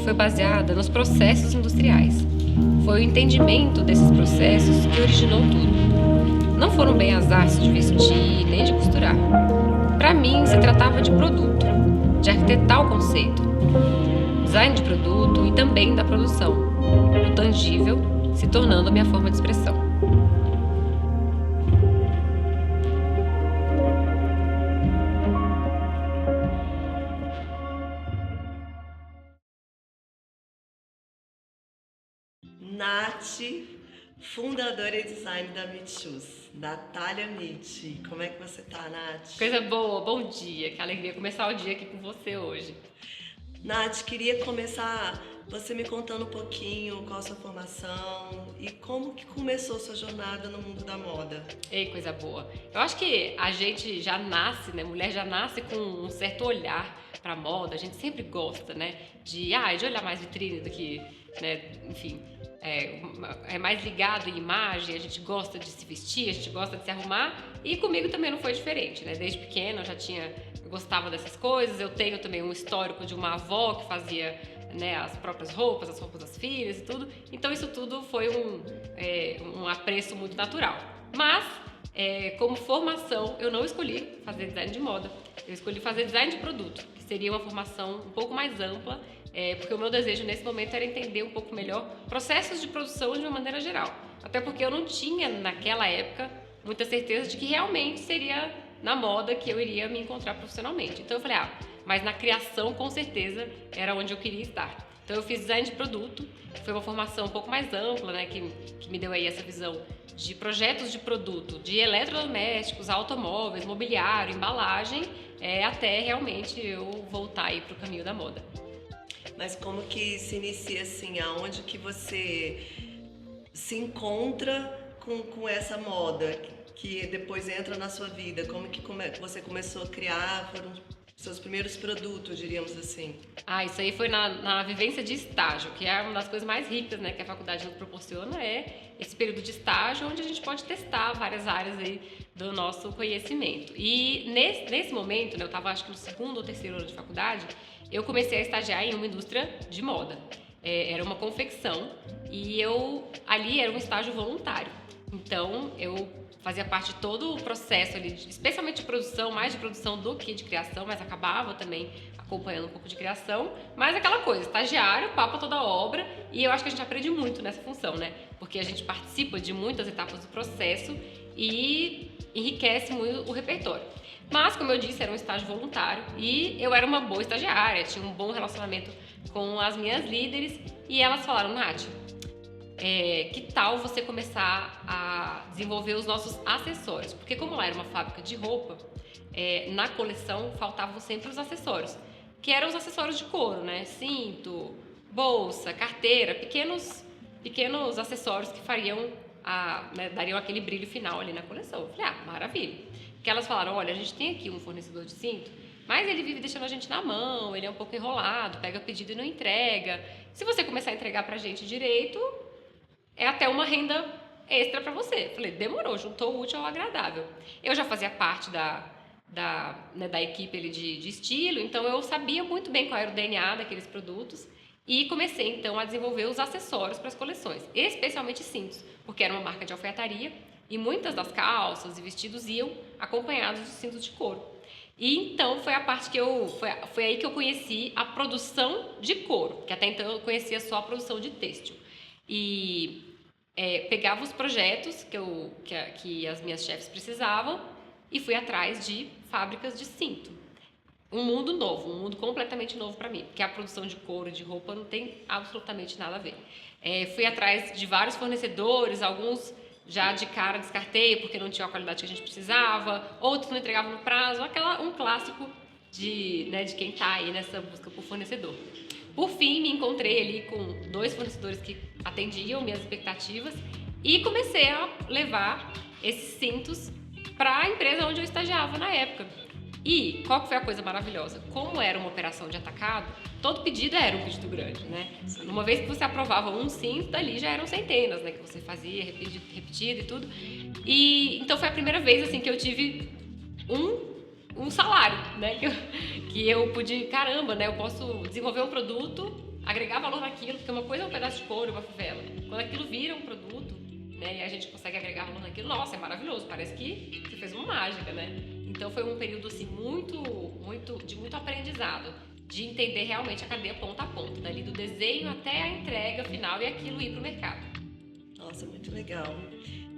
foi baseada nos processos industriais. Foi o entendimento desses processos que originou tudo. Não foram bem as artes de vestir nem de costurar. Para mim, se tratava de produto, de arquitetar o conceito, design de produto e também da produção, o tangível se tornando a minha forma de expressão. Nath, fundadora e design da Meet Shoes. Natália Meet. Como é que você tá, Nath? Coisa boa, bom dia. Que alegria começar o dia aqui com você hoje. Nath, queria começar você me contando um pouquinho qual a sua formação e como que começou sua jornada no mundo da moda. Ei, coisa boa. Eu acho que a gente já nasce, né? Mulher já nasce com um certo olhar pra moda. A gente sempre gosta, né? De olhar mais vitrine do que, né? Enfim, é mais ligado em imagem. A gente gosta de se vestir, a gente gosta de se arrumar. E comigo também não foi diferente, né? Desde pequena eu gostava dessas coisas. Eu tenho também um histórico de uma avó que fazia, né, as próprias roupas, as roupas das filhas e tudo. Então isso tudo foi um apreço muito natural. Mas, como formação, eu não escolhi fazer design de moda. Eu escolhi fazer design de produto, que seria uma formação um pouco mais ampla, porque o meu desejo nesse momento era entender um pouco melhor processos de produção de uma maneira geral. Até porque eu não tinha, naquela época, muita certeza de que realmente seria na moda que eu iria me encontrar profissionalmente. Então eu falei, mas na criação com certeza era onde eu queria estar. Então eu fiz design de produto, foi uma formação um pouco mais ampla, né, que me deu aí essa visão de projetos de produto, de eletrodomésticos, automóveis, mobiliário, embalagem, até realmente eu voltar aí pro caminho da moda. Mas como que se inicia assim, aonde que você se encontra com essa moda que depois entra na sua vida? Como que você começou a criar, foram seus primeiros produtos, diríamos assim? Isso aí foi na vivência de estágio, que é uma das coisas mais ricas, né, que a faculdade nos proporciona, esse período de estágio onde a gente pode testar várias áreas aí do nosso conhecimento. E nesse momento, né, eu estava acho que no segundo ou terceiro ano de faculdade, eu comecei a estagiar em uma indústria de moda. Era uma confecção e ali era um estágio voluntário. Então, eu fazia parte de todo o processo ali, especialmente de produção, mais de produção do que de criação, mas acabava também acompanhando um pouco de criação. Mas aquela coisa, estagiário, papa toda obra, e eu acho que a gente aprende muito nessa função, né? Porque a gente participa de muitas etapas do processo e enriquece muito o repertório. Mas, como eu disse, era um estágio voluntário e eu era uma boa estagiária, tinha um bom relacionamento com as minhas líderes e elas falaram, Nath, que tal você começar a desenvolver os nossos acessórios? Porque como lá era uma fábrica de roupa, na coleção faltavam sempre os acessórios, que eram os acessórios de couro, né? Cinto, bolsa, carteira, pequenos acessórios que dariam aquele brilho final ali na coleção. Eu falei, maravilha. Porque elas falaram, olha, a gente tem aqui um fornecedor de cinto, mas ele vive deixando a gente na mão, ele é um pouco enrolado, pega pedido e não entrega. Se você começar a entregar pra gente direito, é até uma renda extra pra você. Falei, demorou, juntou o útil ao agradável. Eu já fazia parte da equipe ali de estilo, então eu sabia muito bem qual era o DNA daqueles produtos e comecei então a desenvolver os acessórios para as coleções, especialmente cintos, porque era uma marca de alfaiataria e muitas das calças e vestidos iam acompanhados de cintos de couro. E então foi a parte foi aí que eu conheci a produção de couro, que até então eu conhecia só a produção de têxtil. E pegava os projetos que as minhas chefes precisavam e fui atrás de fábricas de cinto. Um mundo novo, um mundo completamente novo para mim, porque a produção de couro e de roupa não tem absolutamente nada a ver. Fui atrás de vários fornecedores, alguns já de cara descartei porque não tinha a qualidade que a gente precisava, outros não entregavam no prazo, um clássico de quem está aí nessa busca por fornecedor. Por fim, me encontrei ali com 2 fornecedores que atendiam minhas expectativas e comecei a levar esses cintos para a empresa onde eu estagiava na época. E qual que foi a coisa maravilhosa? Como era uma operação de atacado, todo pedido era um pedido grande, né? Uma vez que você aprovava um cinto, dali já eram centenas, né? Que você fazia repetido e tudo. E então foi a primeira vez assim que eu tive um salário, né? Que eu pude, caramba, né? Eu posso desenvolver um produto agregar valor naquilo, porque uma coisa é um pedaço de couro, uma fivela. Quando aquilo vira um produto, né, e a gente consegue agregar valor naquilo, nossa, é maravilhoso, parece que você fez uma mágica, né? Então foi um período assim de muito aprendizado, de entender realmente a cadeia ponta a ponta, dali do desenho até a entrega final e aquilo ir pro mercado. Nossa, muito legal.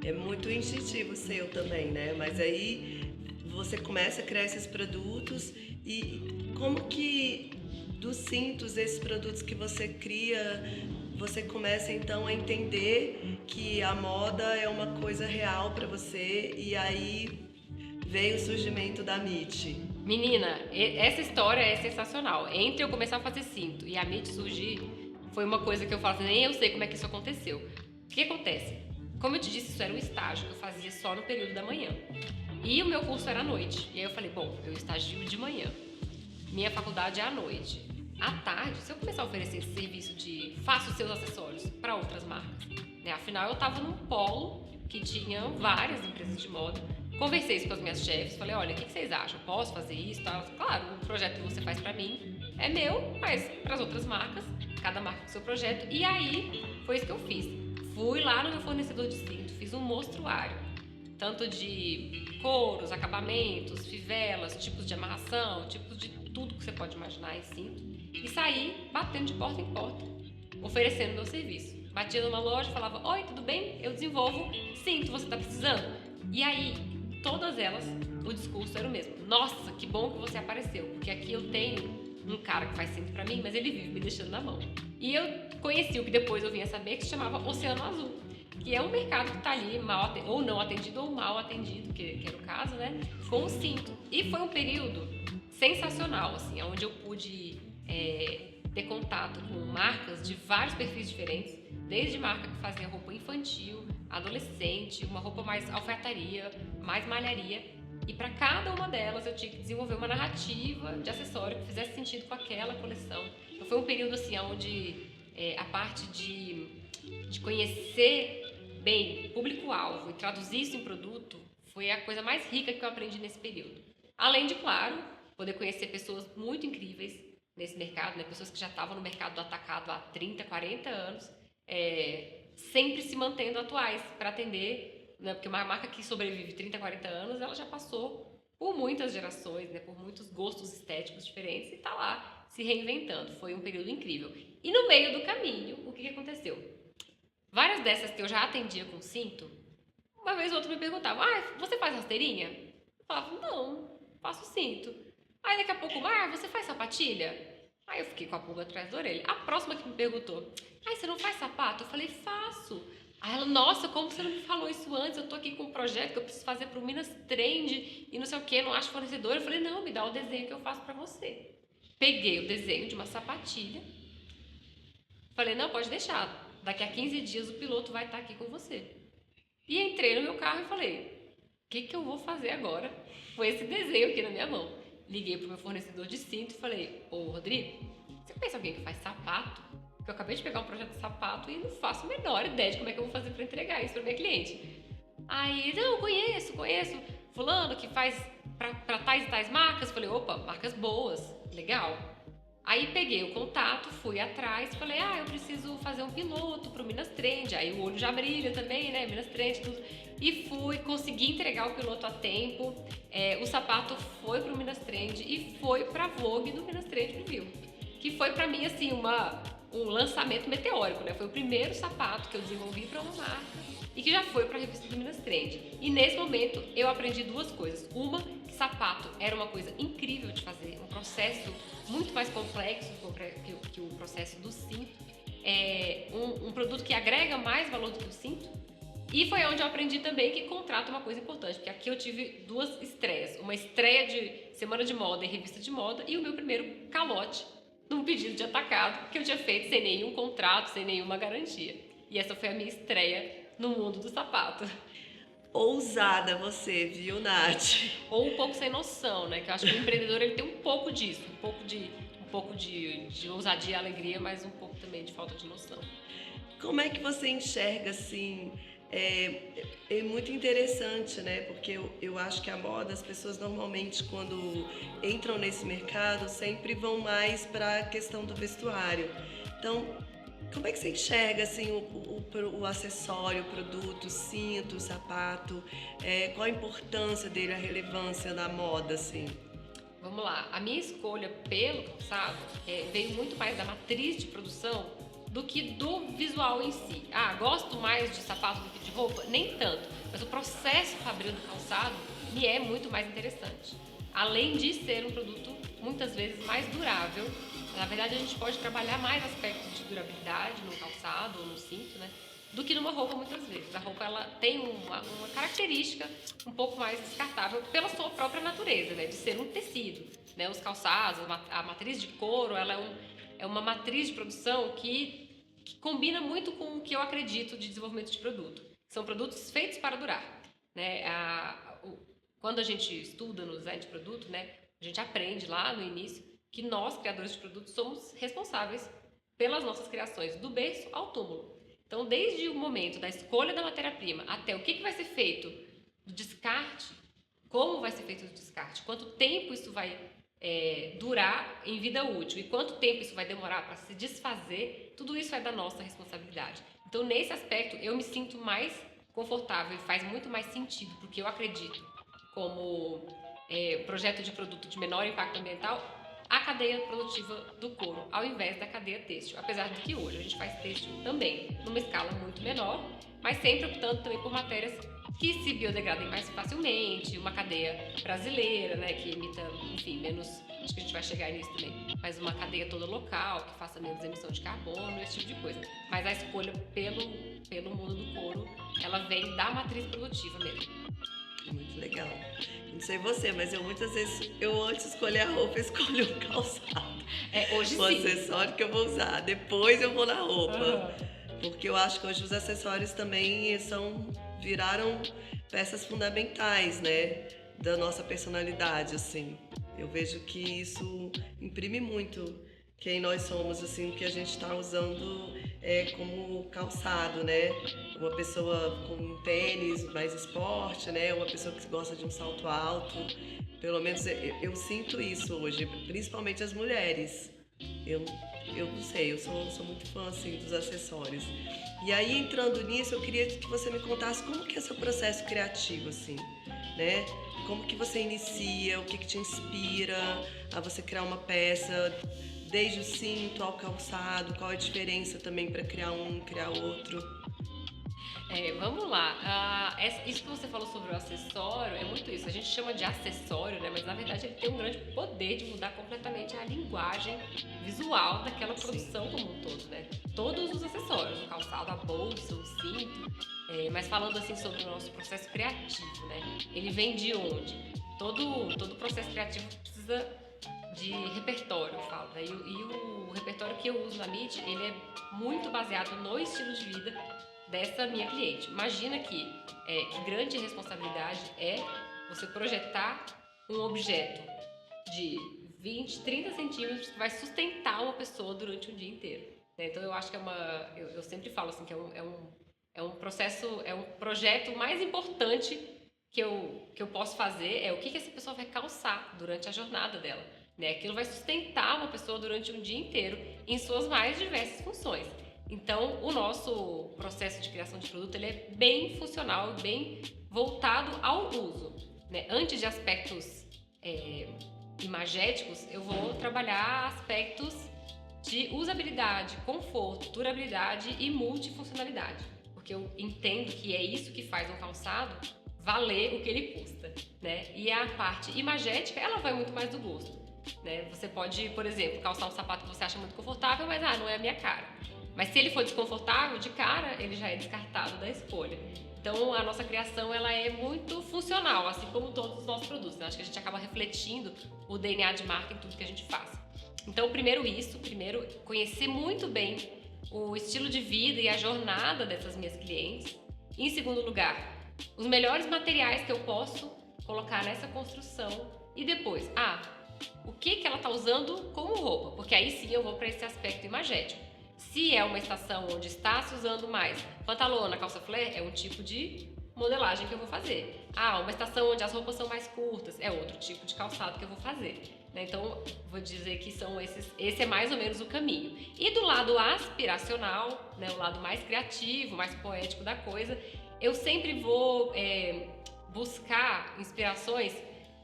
É muito instintivo seu também, né? Mas aí você começa a criar esses produtos e como que dos cintos, esses produtos que você cria, você começa então a entender que a moda é uma coisa real para você e aí veio o surgimento da MIT. Menina, essa história é sensacional. Entre eu começar a fazer cinto e a MIT surgir, foi uma coisa que eu falo assim, nem eu sei como é que isso aconteceu. O que acontece? Como eu te disse, isso era um estágio que eu fazia só no período da manhã. E o meu curso era à noite. E aí eu falei, bom, eu estagio de manhã. Minha faculdade é à noite. À tarde, se eu começar a oferecer esse serviço de faça os seus acessórios para outras marcas, né? Afinal, eu estava num polo que tinha várias empresas de moda. Conversei isso com as minhas chefes, falei, olha, o que vocês acham? Posso fazer isso? Tá? Claro, o projeto que você faz para mim é meu, mas para as outras marcas, cada marca com seu projeto. E aí, foi isso que eu fiz. Fui lá no meu fornecedor de cinto, fiz um mostruário, tanto de couros, acabamentos, fivelas, tipos de amarração, tipos de tudo que você pode imaginar em cinto, e saí batendo de porta em porta, oferecendo meu serviço. Batia numa loja, falava, oi, tudo bem? Eu desenvolvo cinto, você tá precisando? E aí, todas elas, o discurso era o mesmo. Nossa, que bom que você apareceu, porque aqui eu tenho um cara que faz cinto pra mim, mas ele vive me deixando na mão. E eu conheci o que depois eu vinha saber, que se chamava Oceano Azul, que é um mercado que tá ali mal ou não atendido ou mal atendido, que era o caso, né, com o cinto. E foi um período sensacional, assim, onde eu pude ter contato com marcas de vários perfis diferentes, desde marca que fazia roupa infantil, adolescente, uma roupa mais alfaiataria, mais malharia, e para cada uma delas eu tinha que desenvolver uma narrativa de acessório que fizesse sentido com aquela coleção. Então foi um período assim onde a parte de conhecer bem o público-alvo e traduzir isso em produto foi a coisa mais rica que eu aprendi nesse período. Além de, claro, poder conhecer pessoas muito incríveis nesse mercado, né? Pessoas que já estavam no mercado do atacado há 30, 40 anos, sempre se mantendo atuais para atender, né? Porque uma marca que sobrevive 30, 40 anos, ela já passou por muitas gerações, né? Por muitos gostos estéticos diferentes e está lá se reinventando. Foi um período incrível. E no meio do caminho, o que aconteceu? Várias dessas que eu já atendia com cinto, uma vez ou outra me perguntava, você faz rasteirinha? Eu falava, não, faço cinto. Aí daqui a pouco, você faz sapatilha? Aí eu fiquei com a pulga atrás da orelha. A próxima que me perguntou, você não faz sapato? Eu falei, faço. Aí ela, nossa, como você não me falou isso antes? Eu tô aqui com um projeto que eu preciso fazer pro Minas Trend e não sei o que, não acho fornecedor. Eu falei, não, me dá o desenho que eu faço pra você. Peguei o desenho de uma sapatilha. Falei, não, pode deixar. Daqui a 15 dias o piloto vai estar aqui com você. E entrei no meu carro e falei, o que eu vou fazer agora com esse desenho aqui na minha mão? Liguei pro meu fornecedor de cinto e falei, ô Rodrigo, você conhece alguém que faz sapato? Porque eu acabei de pegar um projeto de sapato e não faço a menor ideia de como é que eu vou fazer para entregar isso para minha cliente. Aí, não, conheço fulano que faz para tais e tais marcas. Falei, opa, marcas boas, legal. Aí peguei o contato, fui atrás, falei, eu preciso fazer um piloto pro Minas Trend. Aí o olho já brilha também, né, Minas Trend, tudo. E consegui entregar o piloto a tempo. O sapato foi pro Minas Trend e foi pra Vogue do Minas Trend Review. Que foi pra mim, assim, um lançamento meteórico, né? Foi o primeiro sapato que eu desenvolvi para uma marca e que já foi para a revista do Minas Trend. E nesse momento eu aprendi duas coisas. Uma, que sapato era uma coisa incrível de fazer, um processo muito mais complexo que o processo do cinto. Um produto que agrega mais valor do que o cinto. E foi onde eu aprendi também que contrato é uma coisa importante, porque aqui eu tive duas estreias. Uma estreia de semana de moda e revista de moda e o meu primeiro calote num pedido de atacado que eu tinha feito sem nenhum contrato, sem nenhuma garantia. E essa foi a minha estreia no mundo do sapato. Ousada você, viu, Nath? Ou um pouco sem noção, né? Que eu acho que o empreendedor ele tem um pouco disso, um pouco de ousadia e alegria, mas um pouco também de falta de noção. Como é que você enxerga, assim... É muito interessante, né? Porque eu acho que a moda, as pessoas normalmente quando entram nesse mercado sempre vão mais para a questão do vestuário. Então, como é que você enxerga assim o acessório, o produto, o cinto, o sapato? Qual a importância dele, a relevância da moda, assim? Vamos lá, a minha escolha pelo calçado veio muito mais da matriz de produção do que do visual em si. Gosto mais de sapato do que de roupa? Nem tanto, mas o processo fabril do calçado me é muito mais interessante. Além de ser um produto muitas vezes mais durável, na verdade a gente pode trabalhar mais aspectos de durabilidade no calçado ou no cinto, né? Do que numa roupa muitas vezes. A roupa ela tem uma característica um pouco mais descartável pela sua própria natureza, né? De ser um tecido, né? Os calçados, a matriz de couro, ela é uma matriz de produção que combina muito com o que eu acredito de desenvolvimento de produto. São produtos feitos para durar, né? Quando a gente estuda no design de produto, né? A gente aprende lá no início que nós, criadores de produtos, somos responsáveis pelas nossas criações, do berço ao túmulo. Então, desde o momento da escolha da matéria-prima até o que vai ser feito do descarte, como vai ser feito o descarte, quanto tempo isso vai durar em vida útil e quanto tempo isso vai demorar para se desfazer, tudo isso é da nossa responsabilidade. Então, nesse aspecto, eu me sinto mais confortável e faz muito mais sentido, porque eu acredito como projeto de produto de menor impacto ambiental, a cadeia produtiva do couro, ao invés da cadeia têxtil. Apesar de que hoje a gente faz têxtil também, numa escala muito menor, mas sempre optando também por matérias que se biodegradem mais facilmente, uma cadeia brasileira, né, que emita, enfim, menos, acho que a gente vai chegar nisso também, mas uma cadeia toda local, que faça menos emissão de carbono, esse tipo de coisa. Mas a escolha pelo mundo do couro, ela vem da matriz produtiva mesmo. Muito legal. Não sei você, mas eu muitas vezes, antes de escolher a roupa, escolho o calçado. Hoje o sim. acessório que eu vou usar. Depois eu vou na roupa. Porque eu acho que hoje os acessórios também viraram peças fundamentais, né? Da nossa personalidade, assim. Eu vejo que isso imprime muito quem nós somos, assim, o que a gente está usando como calçado, né? Uma pessoa com um tênis mais esporte, né? Uma pessoa que gosta de um salto alto. Pelo menos eu sinto isso hoje, principalmente as mulheres. Eu não sei, eu sou muito fã, assim, dos acessórios. E aí, entrando nisso, eu queria que você me contasse como que é esse processo criativo, assim, né? Como que você inicia, o que te inspira a você criar uma peça, desde o cinto ao calçado, qual a diferença também para criar um, criar outro? Vamos lá. Isso que você falou sobre o acessório é muito isso. A gente chama de acessório, né? Mas na verdade ele tem um grande poder de mudar completamente a linguagem visual daquela produção como um todo, né? Todos os acessórios, o calçado, a bolsa, o cinto. Mas falando assim sobre o nosso processo criativo, né? Ele vem de onde? Todo processo criativo precisa de repertório, eu falo, né? E o repertório que eu uso na MIT, ele é muito baseado no estilo de vida dessa minha cliente. Imagina que grande responsabilidade é você projetar um objeto de 20, 30 centímetros que vai sustentar uma pessoa durante um dia inteiro, né? Então eu acho que eu sempre falo assim que é um processo, é um projeto mais importante que eu posso fazer, o que essa pessoa vai calçar durante a jornada dela, né? Aquilo vai sustentar uma pessoa durante um dia inteiro em suas mais diversas funções. Então, o nosso processo de criação de produto ele é bem funcional, bem voltado ao uso, né? Antes de aspectos imagéticos, eu vou trabalhar aspectos de usabilidade, conforto, durabilidade e multifuncionalidade, porque eu entendo que é isso que faz um calçado valer o que ele custa, né? E a parte imagética, ela vai muito mais do gosto, né? Você pode, por exemplo, calçar um sapato que você acha muito confortável, mas não é a minha cara. Mas se ele for desconfortável, de cara, ele já é descartado da escolha. Então, a nossa criação, ela é muito funcional, assim como todos os nossos produtos, né? Acho que a gente acaba refletindo o DNA de marca em tudo que a gente faz. Então, primeiro conhecer muito bem o estilo de vida e a jornada dessas minhas clientes. Em segundo lugar, os melhores materiais que eu posso colocar nessa construção. E depois, o que ela está usando como roupa? Porque aí sim eu vou para esse aspecto imagético. Se é uma estação onde está se usando mais pantalona, calça flare, é um tipo de modelagem que eu vou fazer. Ah, uma estação onde as roupas são mais curtas, é outro tipo de calçado que eu vou fazer. Né? Então, vou dizer que são esse é mais ou menos o caminho. E do lado aspiracional, né, o lado mais criativo, mais poético da coisa, eu sempre vou buscar inspirações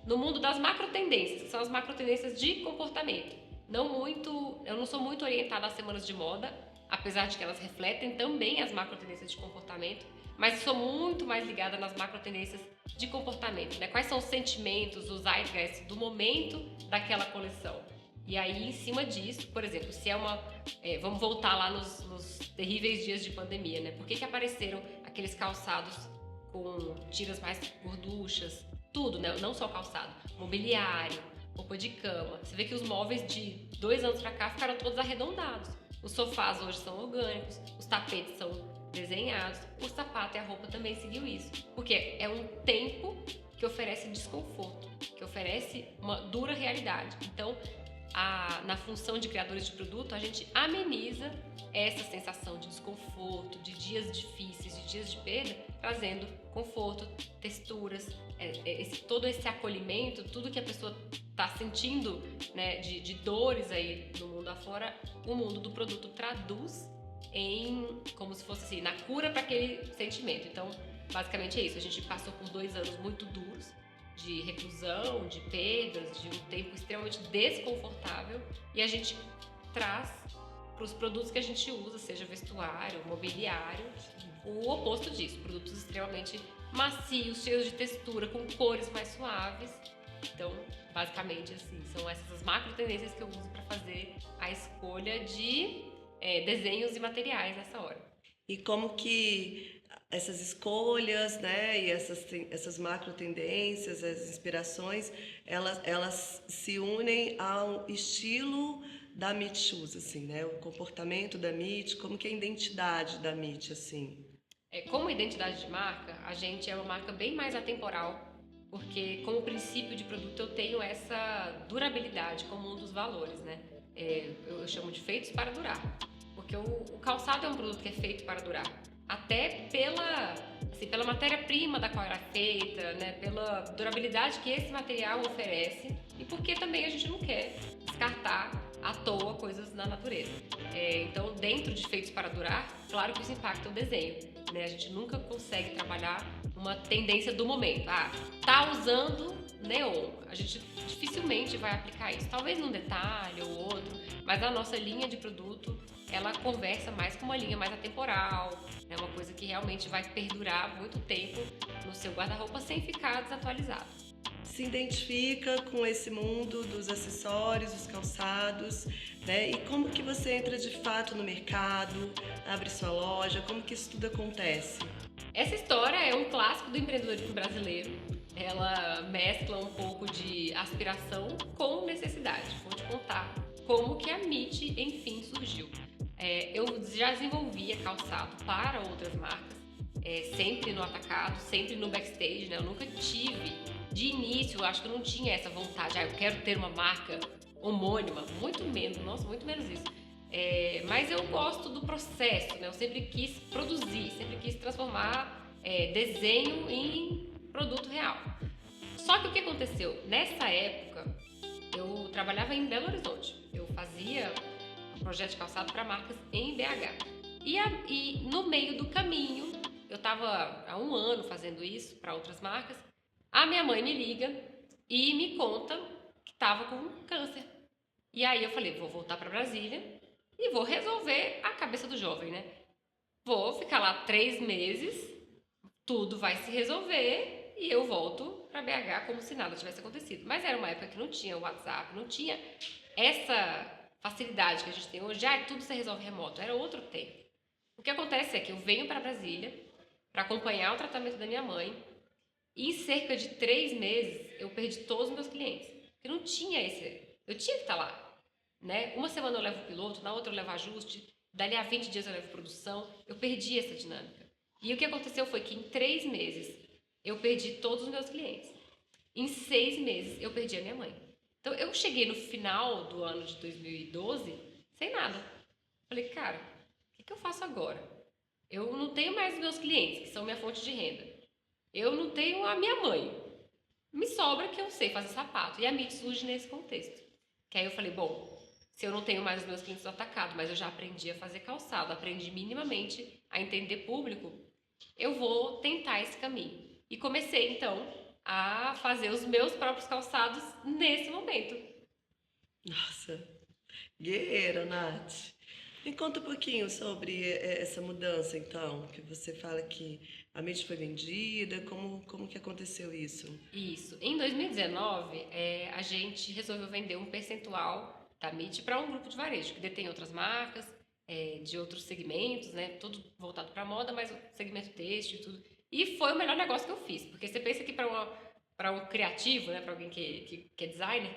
no mundo das macro tendências, que são as macro tendências de comportamento. Eu não sou muito orientada às semanas de moda, apesar de que elas refletem também as macro tendências de comportamento, mas sou muito mais ligada nas macro tendências de comportamento, né? Quais são os sentimentos, os zeitgeist do momento daquela coleção. E aí, em cima disso, por exemplo, se é vamos voltar lá nos terríveis dias de pandemia, né? Por que apareceram aqueles calçados com tiras mais gorduchas? Tudo, né? Não só calçado, mobiliário, roupa de cama. Você vê que os móveis de 2 anos pra cá ficaram todos arredondados. Os sofás hoje são orgânicos, os tapetes são desenhados, o sapato e a roupa também seguiu isso. Porque é um tempo que oferece desconforto, que oferece uma dura realidade. Então, na função de criadores de produto, a gente ameniza essa sensação de desconforto, de dias difíceis, de dias de perda, trazendo conforto, texturas, todo esse acolhimento, tudo que a pessoa está sentindo, né, de dores aí no mundo afora, o mundo do produto traduz como se fosse assim, na cura para aquele sentimento. Então, basicamente é isso. A gente passou por 2 anos muito duros, de reclusão, de perdas, de um tempo extremamente desconfortável, e a gente traz para os produtos que a gente usa, seja vestuário, mobiliário, o oposto disso, produtos extremamente macios, cheios de textura, com cores mais suaves. Então, basicamente, assim, são essas as macro tendências que eu uso para fazer a escolha de desenhos e materiais nessa hora. E como que essas escolhas, né, e essas macro tendências, as inspirações, elas se unem ao estilo da Meet Shoes, assim, né, o comportamento da Meet, como que é a identidade da Meet, assim? Como identidade de marca, a gente é uma marca bem mais atemporal, porque como princípio de produto eu tenho essa durabilidade como um dos valores, né? Eu chamo de feitos para durar, porque o calçado é um produto que é feito para durar, até pela matéria-prima da qual era feita, né? Pela durabilidade que esse material oferece e porque também a gente não quer descartar à toa coisas na natureza. Então, dentro de feitos para durar, claro que isso impacta o desenho, né? A gente nunca consegue trabalhar uma tendência do momento. Tá usando neon. A gente dificilmente vai aplicar isso. Talvez num detalhe ou outro, mas a nossa linha de produto, ela conversa mais com uma linha mais atemporal, né? Uma coisa que realmente vai perdurar muito tempo no seu guarda-roupa sem ficar desatualizado. Se identifica com esse mundo dos acessórios, dos calçados, né? E como que você entra de fato no mercado, abre sua loja, como que isso tudo acontece? Essa história é um clássico do empreendedorismo brasileiro. Ela mescla um pouco de aspiração com necessidade. Vou te contar como que a Meet, enfim, surgiu. Eu já desenvolvia calçado para outras marcas, sempre no atacado, sempre no backstage, né? Eu nunca tive, de início, eu acho que eu não tinha essa vontade, eu quero ter uma marca homônima, muito menos isso. Mas eu gosto do processo, né? Eu sempre quis produzir, sempre quis transformar desenho em produto real. Só que o que aconteceu? Nessa época, eu trabalhava em Belo Horizonte. Eu fazia um projeto de calçado para marcas em BH. E no meio do caminho, eu estava há 1 ano fazendo isso para outras marcas, a minha mãe me liga e me conta que estava com câncer. E aí eu falei, vou voltar para Brasília e vou resolver a cabeça do jovem, né? Vou ficar lá 3 meses, tudo vai se resolver e eu volto para BH como se nada tivesse acontecido. Mas era uma época que não tinha WhatsApp, não tinha essa facilidade que a gente tem hoje, tudo se resolve remoto, era outro tempo. O que acontece é que eu venho para Brasília para acompanhar o tratamento da minha mãe e em cerca de 3 meses eu perdi todos os meus clientes. Eu não tinha eu tinha que estar lá, né? Uma semana eu levo o piloto, na outra eu levo ajuste, dali a 20 dias eu levo produção, eu perdi essa dinâmica. E o que aconteceu foi que em 3 meses eu perdi todos os meus clientes. Em 6 meses eu perdi a minha mãe. Então eu cheguei no final do ano de 2012 sem nada. Falei, cara, o que eu faço agora? Eu não tenho mais meus clientes, que são minha fonte de renda. Eu não tenho a minha mãe. Me sobra que eu sei fazer sapato. E a MIT surge nesse contexto. Que aí eu falei, bom, se eu não tenho mais os meus clientes no atacado, mas eu já aprendi a fazer calçado, aprendi minimamente a entender público, eu vou tentar esse caminho. E comecei, então, a fazer os meus próprios calçados nesse momento. Nossa, guerreira, Nath. Me conta um pouquinho sobre essa mudança, então, que você fala que a mente foi vendida, como que aconteceu isso? Isso. Em 2019, a gente resolveu vender um percentual da MIT para um grupo de varejo que detém outras marcas, de outros segmentos, né? Tudo voltado para moda, mas o segmento têxtil e tudo. E foi o melhor negócio que eu fiz, porque você pensa que para um criativo, né, para alguém que é designer,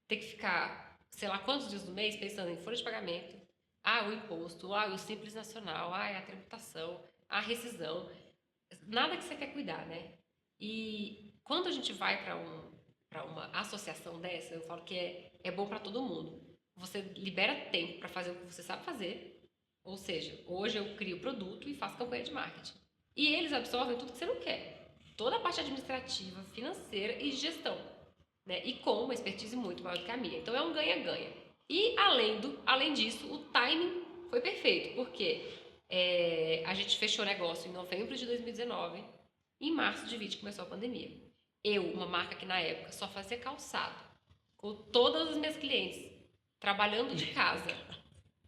ter que ficar, sei lá, quantos dias do mês pensando em folha de pagamento, o imposto, o Simples Nacional, a tributação, a rescisão, nada que você quer cuidar, né? E quando a gente vai para uma associação dessa, eu falo que é bom para todo mundo. Você libera tempo para fazer o que você sabe fazer, ou seja, hoje eu crio produto e faço campanha de marketing. E eles absorvem tudo que você não quer. Toda a parte administrativa, financeira e de gestão. Né? E com uma expertise muito maior do que a minha. Então é um ganha-ganha. E além disso, o timing foi perfeito, porque a gente fechou o negócio em novembro de 2019, em março de 2020 começou a pandemia. Eu, uma marca que na época só fazia calçado, com todas as minhas clientes trabalhando de casa,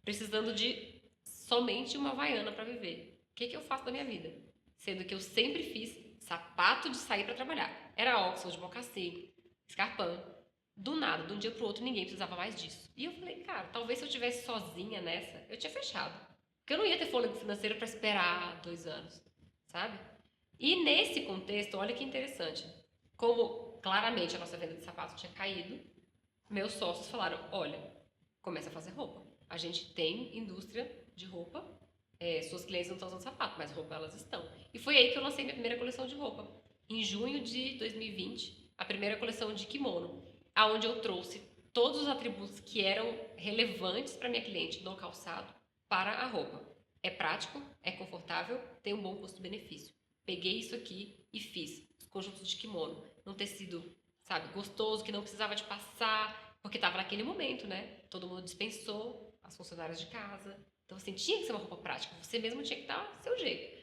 precisando de somente uma Havaiana para viver. O que eu faço da minha vida? Sendo que eu sempre fiz sapato de sair para trabalhar. Era Oxford, mocassim, escarpão. Do nada, de um dia pro outro, ninguém precisava mais disso. E eu falei, cara, talvez se eu tivesse sozinha nessa, eu tinha fechado. Porque eu não ia ter fôlego financeiro para esperar 2 anos, sabe? E nesse contexto, olha que interessante. Como claramente a nossa venda de sapatos tinha caído, meus sócios falaram, olha, começa a fazer roupa. A gente tem indústria de roupa, suas clientes não estão usando sapato, mas roupa elas estão. E foi aí que eu lancei minha primeira coleção de roupa. Em junho de 2020, a primeira coleção de kimono, aonde eu trouxe todos os atributos que eram relevantes para minha cliente no calçado para a roupa. É prático, é confortável, tem um bom custo-benefício. Peguei isso aqui e fiz os conjuntos de kimono, num tecido, sabe, gostoso, que não precisava de passar, porque estava naquele momento, né? Todo mundo dispensou as funcionárias de casa. Então, assim, tinha que ser uma roupa prática. Você mesmo tinha que dar do seu jeito.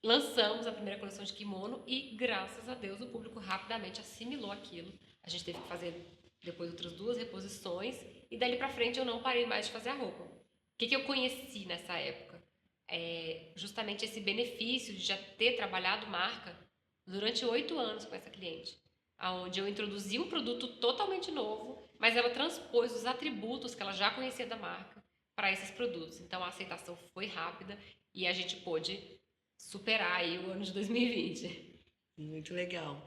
Lançamos a primeira coleção de kimono e, graças a Deus, o público rapidamente assimilou aquilo. A gente teve que fazer depois outras 2 reposições e dali pra frente eu não parei mais de fazer a roupa. O que eu conheci nessa época? Justamente esse benefício de já ter trabalhado marca durante 8 anos com essa cliente, onde eu introduzi um produto totalmente novo, mas ela transpôs os atributos que ela já conhecia da marca para esses produtos. Então a aceitação foi rápida e a gente pôde superar aí o ano de 2020. Muito legal.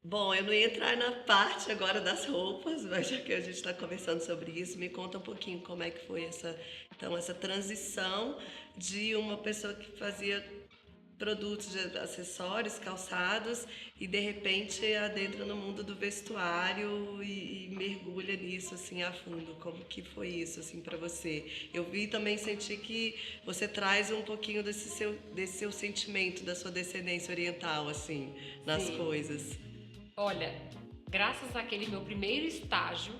Bom, eu não ia entrar na parte agora das roupas, mas já que a gente está conversando sobre isso, me conta um pouquinho como é que foi essa transição de uma pessoa que fazia produtos de acessórios, calçados, e de repente adentra no mundo do vestuário e mergulha nisso assim a fundo. Como que foi isso assim para você? Eu vi também, senti que você traz um pouquinho desse seu sentimento, da sua descendência oriental assim nas Sim. coisas. Olha, graças àquele meu primeiro estágio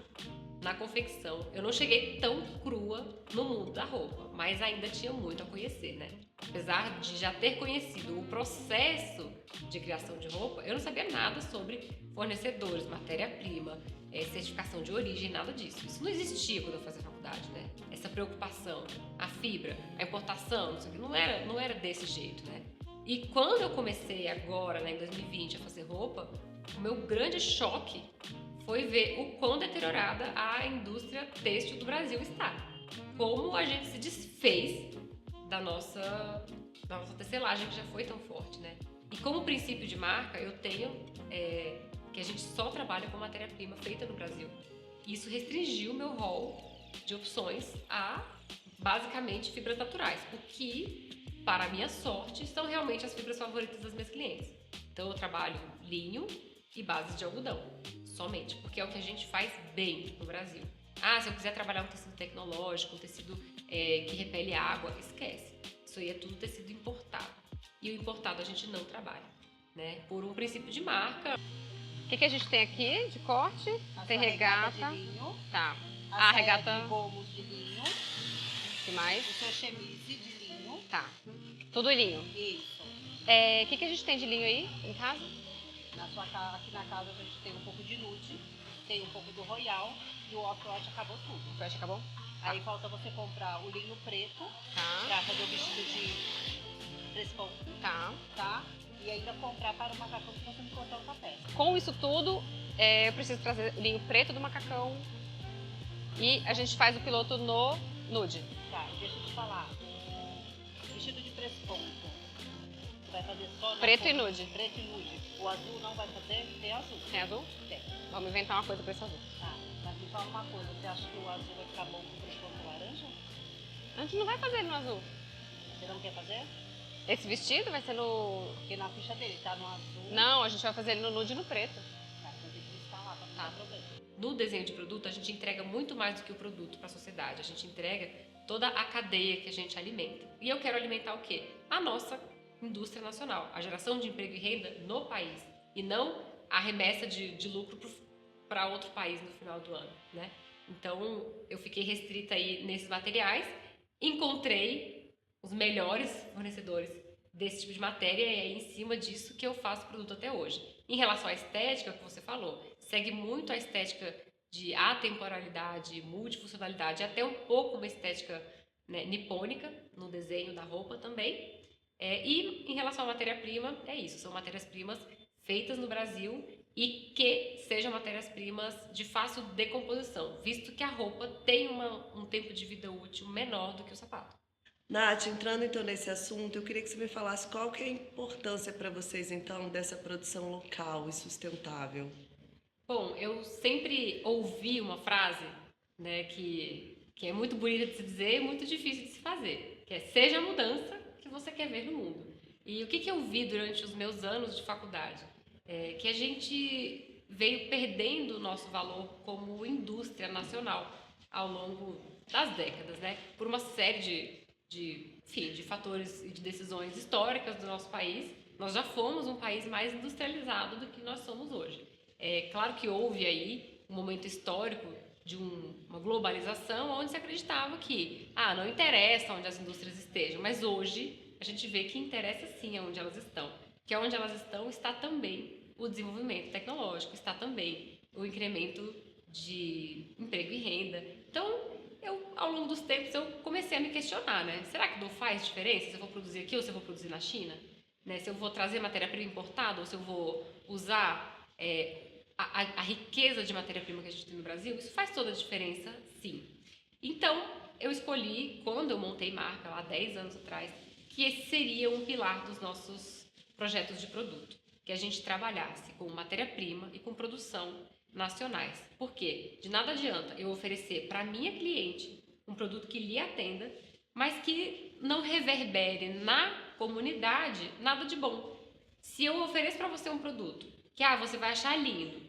na confecção, eu não cheguei tão crua no mundo da roupa, mas ainda tinha muito a conhecer, né? Apesar de já ter conhecido o processo de criação de roupa, eu não sabia nada sobre fornecedores, matéria-prima, certificação de origem, nada disso. Isso não existia quando eu fazia faculdade, né? Essa preocupação, a fibra, a importação, não era desse jeito, né? E quando eu comecei agora, né, em 2020, a fazer roupa, o meu grande choque foi ver o quão deteriorada a indústria têxtil do Brasil está. Como a gente se desfez da nossa tecelagem, que já foi tão forte, né? E como princípio de marca, eu tenho que a gente só trabalha com matéria-prima feita no Brasil. Isso restringiu o meu rol de opções a, basicamente, fibras naturais, o que, para minha sorte, são realmente as fibras favoritas das minhas clientes. Então eu trabalho linho e bases de algodão, somente, porque é o que a gente faz bem no Brasil. Se eu quiser trabalhar um tecido tecnológico, um tecido que repele água, esquece. Isso aí é tudo tecido importado. E o importado a gente não trabalha. né? Por um princípio de marca. O que a gente tem aqui de corte? Tem regata. De linho, Tá. a regata. de gomos de linho, O que mais? o seu chemise de linho. Tá. Tudo linho. Isso. O que a gente tem de linho aí em casa? Aqui na casa a gente tem um pouco de nude, tem um pouco do royal e o off-white acabou tudo. Você acha que acabou? Aí falta você comprar o linho preto Tá. pra fazer o vestido de pressão, Tá. tá? E ainda comprar para o macacão que você me cortou outra peça. Com isso tudo, eu preciso trazer o linho preto do macacão e a gente faz o piloto no nude. Tá, e deixa eu te falar. O vestido de presponto vai fazer só na Preto cor- e nude. Preto e nude. O azul não vai fazer? Tem azul. Tem azul? Tem. Vamos inventar uma coisa pra esse azul. Tá, mas me fala uma coisa. Você acha que o azul vai ficar bom com o presponto laranja? A gente não vai fazer ele no azul. Você não quer fazer? Esse vestido vai ser no... Porque na ficha dele tá no azul. Não, a gente vai fazer ele no nude e no preto. Tá, então tem que listar lá pra não Tá. dar problema. No desenho de produto, a gente entrega muito mais do que o produto para a sociedade. A gente entrega toda a cadeia que a gente alimenta. E eu quero alimentar o quê? A nossa indústria nacional, a geração de emprego e renda no país. E não a remessa de lucro para outro país no final do ano, né? Então, eu fiquei restrita aí nesses materiais, encontrei os melhores fornecedores desse tipo de matéria e é em cima disso que eu faço o produto até hoje. Em relação à estética, que você falou, segue muito a estética de atemporalidade, multifuncionalidade, até um pouco uma estética, né, nipônica no desenho da roupa também. E em relação à matéria-prima, é isso, são matérias-primas feitas no Brasil e que sejam matérias-primas de fácil decomposição, visto que a roupa tem um tempo de vida útil menor do que o sapato. Nath, entrando então nesse assunto, eu queria que você me falasse qual que é a importância para vocês então dessa produção local e sustentável. Bom, eu sempre ouvi uma frase, né, que é muito bonita de se dizer e muito difícil de se fazer, que é seja a mudança que você quer ver no mundo. E o que eu vi durante os meus anos de faculdade? É que a gente veio perdendo o nosso valor como indústria nacional ao longo das décadas, né? Por uma série de fatores e de decisões históricas do nosso país. Nós já fomos um país mais industrializado do que nós somos hoje. É claro que houve aí um momento histórico de uma globalização onde se acreditava que não interessa onde as indústrias estejam, mas hoje a gente vê que interessa sim onde elas estão, que onde elas estão está também o desenvolvimento tecnológico, está também o incremento de emprego e renda. Então, ao longo dos tempos, eu comecei a me questionar, né? Será que não faz diferença se eu vou produzir aqui ou se eu vou produzir na China? Né? Se eu vou trazer matéria-prima importada ou se eu vou usar a riqueza de matéria-prima que a gente tem no Brasil? Isso faz toda a diferença, sim. Então, eu escolhi, quando eu montei marca, lá 10 anos atrás, que esse seria um pilar dos nossos projetos de produto. Que a gente trabalhasse com matéria-prima e com produção nacionais. Por quê? De nada adianta eu oferecer para a minha cliente um produto que lhe atenda, mas que não reverbere na comunidade nada de bom. Se eu ofereço para você um produto que você vai achar lindo,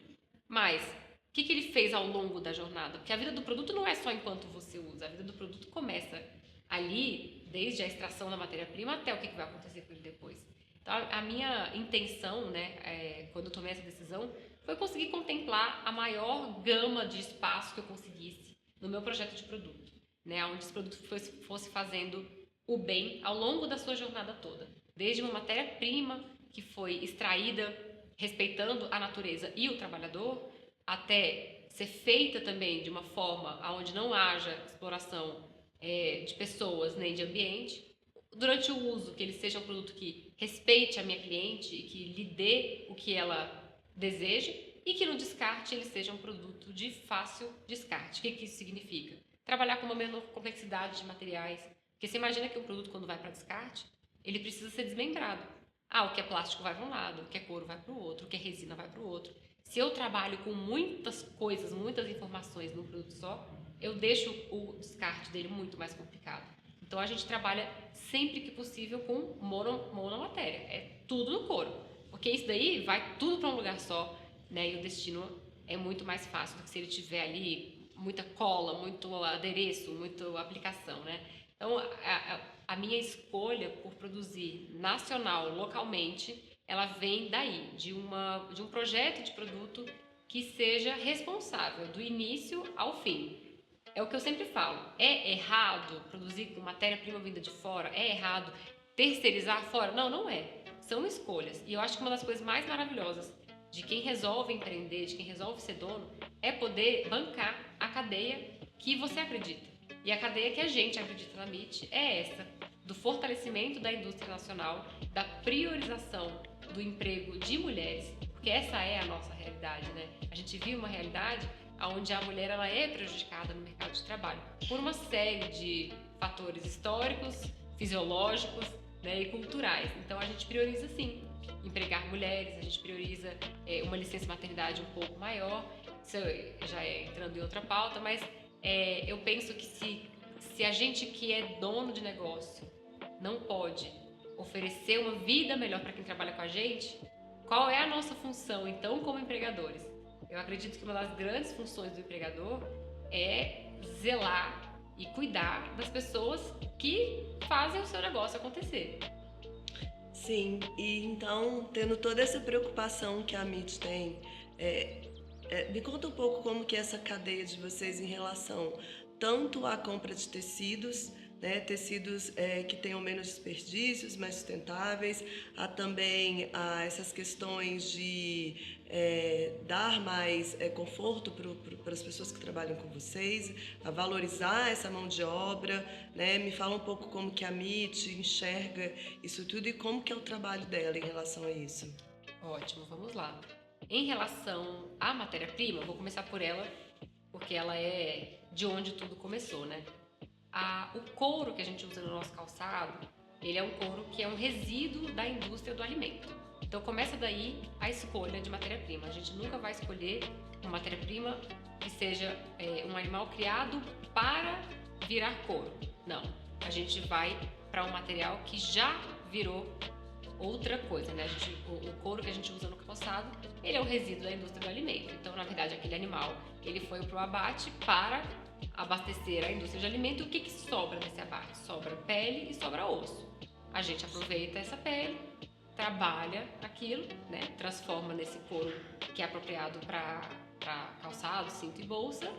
mas o que ele fez ao longo da jornada? Porque a vida do produto não é só enquanto você usa, a vida do produto começa ali, desde a extração da matéria-prima até o que vai acontecer com ele depois. Então, a minha intenção, né, quando eu tomei essa decisão, foi conseguir contemplar a maior gama de espaço que eu conseguisse no meu projeto de produto, né, onde esse produto fosse fazendo o bem ao longo da sua jornada toda. Desde uma matéria-prima que foi extraída respeitando a natureza e o trabalhador, até ser feita também de uma forma onde não haja exploração de pessoas nem de ambiente. Durante o uso, que ele seja um produto que respeite a minha cliente e que lhe dê o que ela deseja e que no descarte ele seja um produto de fácil descarte. O que isso significa? Trabalhar com uma menor complexidade de materiais. Porque você imagina que um produto, quando vai para descarte, ele precisa ser desmembrado. O que é plástico vai para um lado, o que é couro vai para o outro, o que é resina vai para o outro. Se eu trabalho com muitas coisas, muitas informações num produto só, eu deixo o descarte dele muito mais complicado. Então, a gente trabalha sempre que possível com monomatéria. É tudo no couro. Porque isso daí vai tudo para um lugar só, né? E o destino é muito mais fácil do que se ele tiver ali muita cola, muito adereço, muita aplicação, né? Então, a minha escolha por produzir nacional, localmente, ela vem daí, de um projeto de produto que seja responsável do início ao fim. É o que eu sempre falo, é errado produzir com matéria-prima vinda de fora? É errado terceirizar fora? Não, não é. São escolhas. E eu acho que uma das coisas mais maravilhosas de quem resolve empreender, de quem resolve ser dono, é poder bancar a cadeia que você acredita. E a cadeia que a gente acredita na MIT é essa, do fortalecimento da indústria nacional, da priorização do emprego de mulheres, porque essa é a nossa realidade, né? A gente vive uma realidade onde a mulher ela é prejudicada no mercado de trabalho por uma série de fatores históricos, fisiológicos, né, e culturais. Então a gente prioriza sim empregar mulheres, a gente prioriza uma licença maternidade um pouco maior. Isso já é entrando em outra pauta, mas eu penso que se a gente que é dono de negócio não pode oferecer uma vida melhor para quem trabalha com a gente, qual é a nossa função então como empregadores? Eu acredito que uma das grandes funções do empregador é zelar e cuidar das pessoas que fazem o seu negócio acontecer. Sim, e então, tendo toda essa preocupação que a MIT tem, me conta um pouco como que é essa cadeia de vocês em relação tanto à compra de tecidos, né, tecidos que tenham menos desperdícios, mais sustentáveis, há também essas questões de dar mais conforto para as pessoas que trabalham com vocês, a valorizar essa mão de obra, né? Me fala um pouco como que a MIT enxerga isso tudo e como que é o trabalho dela em relação a isso. Ótimo, vamos lá. Em relação à matéria-prima, vou começar por ela, porque ela é de onde tudo começou, né? O couro que a gente usa no nosso calçado, ele é um couro que é um resíduo da indústria do alimento. Então começa daí a escolha de matéria-prima. A gente nunca vai escolher uma matéria-prima que seja um animal criado para virar couro. Não, a gente vai para um material que já virou outra coisa, né? O couro que a gente usa no calçado, ele é um resíduo da indústria do alimento. Então, na verdade, aquele animal, ele foi para o abate para abastecer a indústria de alimento. E o que sobra nesse abate? Sobra pele e sobra osso. A gente aproveita essa pele, trabalha aquilo, né? Transforma nesse couro que é apropriado para calçado, cinto e bolsa.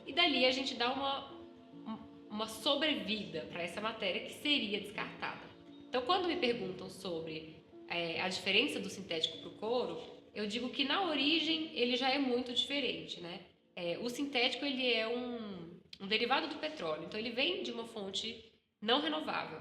E dali a gente dá uma sobrevida para essa matéria que seria descartada. Então, quando me perguntam sobre a diferença do sintético para o couro, eu digo que na origem ele já é muito diferente, né? O sintético ele é um derivado do petróleo, então ele vem de uma fonte não renovável.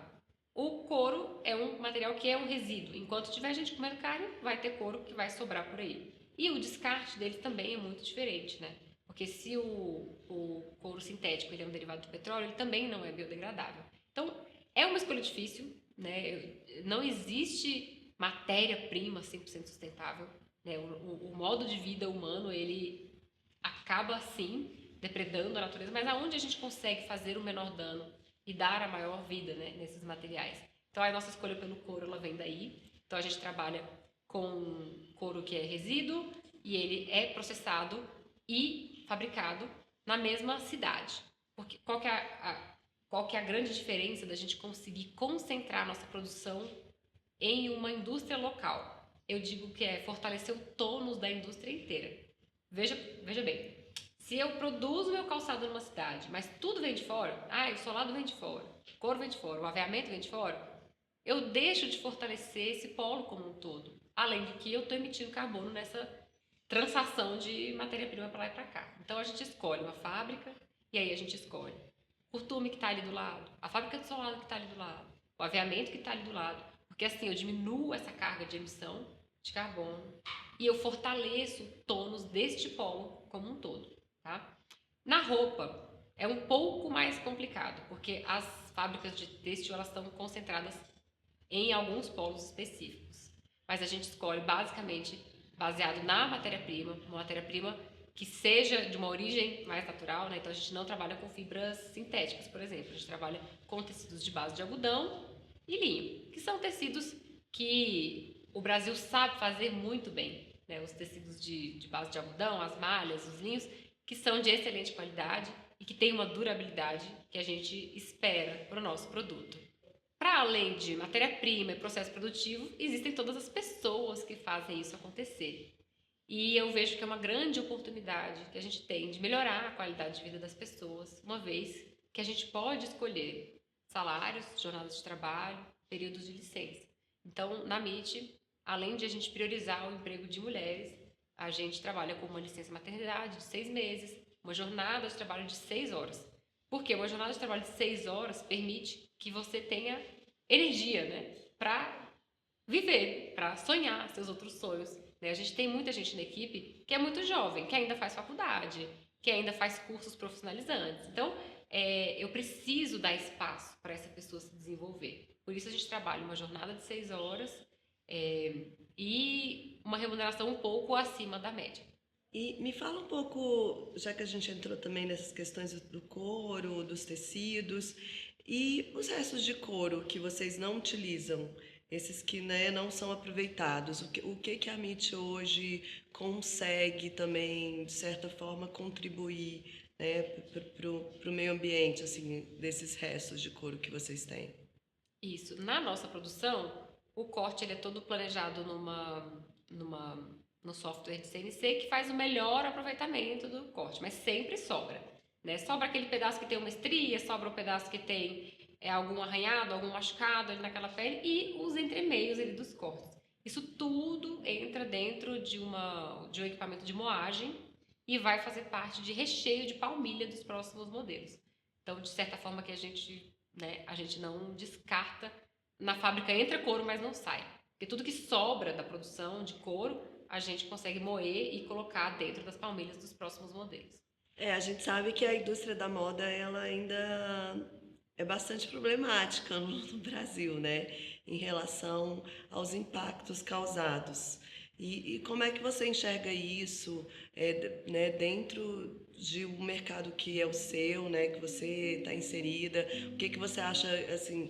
O couro é um material que é um resíduo. Enquanto tiver gente comendo carne, vai ter couro que vai sobrar por aí. E o descarte dele também é muito diferente, né? Porque se o couro sintético ele é um derivado do petróleo, ele também não é biodegradável. Então, é uma escolha difícil, né? Não existe matéria-prima 100% sustentável, né? O modo de vida humano, ele acaba, sim, depredando a natureza, mas aonde a gente consegue fazer o menor dano e dar a maior vida, né, nesses materiais? Então, a nossa escolha pelo couro, ela vem daí. Então, a gente trabalha com couro que é resíduo e ele é processado e fabricado na mesma cidade. Porque qual que é a grande diferença da gente conseguir concentrar nossa produção em uma indústria local? Eu digo que é fortalecer o tônus da indústria inteira. Veja bem, se eu produzo meu calçado numa cidade, mas tudo vem de fora, o solado vem de fora, o couro vem de fora, o aveamento vem de fora, eu deixo de fortalecer esse polo como um todo. Além do que eu estou emitindo carbono nessa transação de matéria-prima para lá e para cá. Então a gente escolhe uma fábrica e aí a gente escolhe o curtume que está ali do lado, a fábrica de solado que está ali do lado, o aveamento que está ali do lado, porque assim eu diminuo essa carga de emissão de carbono e eu fortaleço o tônus deste polo como um todo, tá? Na roupa é um pouco mais complicado, porque as fábricas de têxtil elas estão concentradas em alguns polos específicos, mas a gente escolhe basicamente baseado na matéria-prima, uma matéria-prima que seja de uma origem mais natural, né? Então a gente não trabalha com fibras sintéticas, por exemplo, a gente trabalha com tecidos de base de algodão e linho, que são tecidos que o Brasil sabe fazer muito bem, né? Os tecidos de base de algodão, as malhas, os linhos, que são de excelente qualidade e que têm uma durabilidade que a gente espera para o nosso produto. para além de matéria-prima e processo produtivo, existem todas as pessoas que fazem isso acontecer. E eu vejo que é uma grande oportunidade que a gente tem de melhorar a qualidade de vida das pessoas, uma vez que a gente pode escolher salários, jornadas de trabalho, períodos de licença. Então, na MIT, além de a gente priorizar o emprego de mulheres, a gente trabalha com uma licença maternidade de 6 meses, uma jornada de trabalho de 6 horas. Porque uma jornada de trabalho de 6 horas permite que você tenha energia, né, para viver, para sonhar seus outros sonhos. Né? A gente tem muita gente na equipe que é muito jovem, que ainda faz faculdade, que ainda faz cursos profissionalizantes. Então, eu preciso dar espaço para essa pessoa se desenvolver. Por isso a gente trabalha uma jornada de 6 horas e uma remuneração um pouco acima da média. E me fala um pouco, já que a gente entrou também nessas questões do couro, dos tecidos, e os restos de couro que vocês não utilizam, esses que, né, não são aproveitados, o que a MIT hoje consegue também, de certa forma, contribuir, né, para o meio ambiente, assim, desses restos de couro que vocês têm? Isso. Na nossa produção, o corte ele é todo planejado no software de CNC que faz o melhor aproveitamento do corte, mas sempre sobra, né? Sobra aquele pedaço que tem uma estria, sobra o pedaço que tem algum arranhado, algum machucado ali naquela pele e os entremeios ali dos cortes. Isso tudo entra dentro de um equipamento de moagem e vai fazer parte de recheio de palmilha dos próximos modelos. Então, de certa forma que a gente não descarta, na fábrica entra couro, mas não sai. Porque tudo que sobra da produção de couro, a gente consegue moer e colocar dentro das palmilhas dos próximos modelos. A gente sabe que a indústria da moda, ela ainda é bastante problemática no Brasil, né? Em relação aos impactos causados. E como é que você enxerga isso, né, dentro de um mercado que é o seu, né, que você está inserida? O que você acha, assim,